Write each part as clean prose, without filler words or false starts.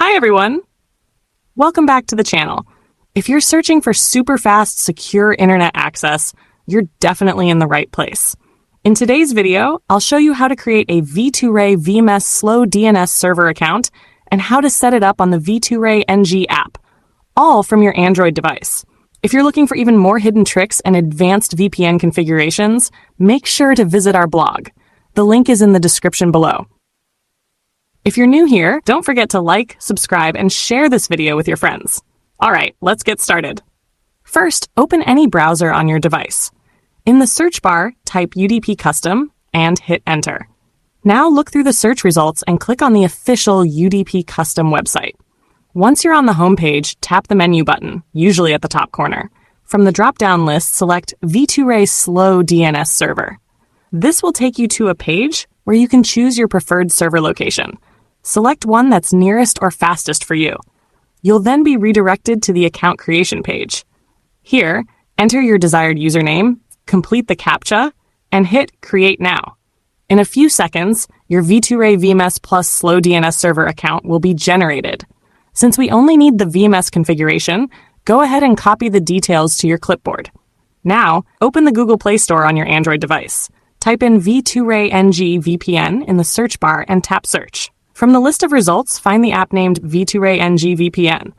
Hi everyone! Welcome back to the channel. If you're searching for super fast, secure internet access, you're definitely in the right place. In today's video, I'll show you how to create a V2Ray VMess Slow DNS server account and how to set it up on the V2rayNG app, all from your Android device. If you're looking for even more hidden tricks and advanced VPN configurations, make sure to visit our blog. The link is in the description below. If you're new here, don't forget to like, subscribe, and share this video with your friends. All right, let's get started. First, open any browser on your device. In the search bar, type UDP Custom and hit Enter. Now look through the search results and click on the official UDP Custom website. Once you're on the home page, tap the menu button, usually at the top corner. From the drop-down list, select V2Ray Slow DNS server. This will take you to a page where you can choose your preferred server location. Select one that's nearest or fastest for you. You'll then be redirected to the account creation page. Here, enter your desired username, complete the CAPTCHA, and hit Create Now. In a few seconds, your V2Ray VMess Plus Slow DNS server account will be generated. Since we only need the VMess configuration, go ahead and copy the details to your clipboard. Now, open the Google Play Store on your Android device. Type in V2rayNG VPN in the search bar and tap Search. From the list of results, find the app named V2rayNG VPN.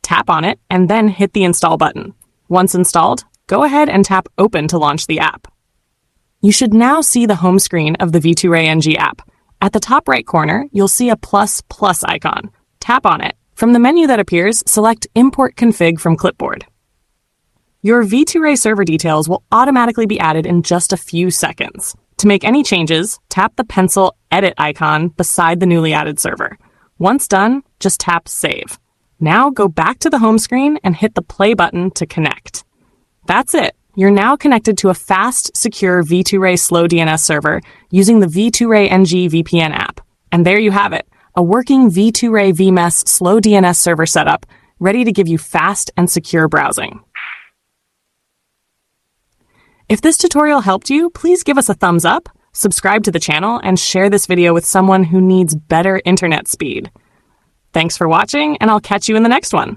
Tap on it and then hit the Install button. Once installed, go ahead and tap Open to launch the app. You should now see the home screen of the V2rayNG app. At the top right corner, you'll see a plus icon. Tap on it. From the menu that appears, select Import Config from Clipboard. Your V2Ray server details will automatically be added in just a few seconds. To make any changes, tap the pencil Edit icon beside the newly added server. Once done, just tap Save. Now go back to the home screen and hit the play button to connect. That's it. You're now connected to a fast, secure V2Ray Slow DNS server using the V2rayNG VPN app. And there you have it, a working V2Ray VMess Slow DNS server setup, ready to give you fast and secure browsing. If this tutorial helped you, please give us a thumbs up, subscribe to the channel, and share this video with someone who needs better internet speed. Thanks for watching, and I'll catch you in the next one.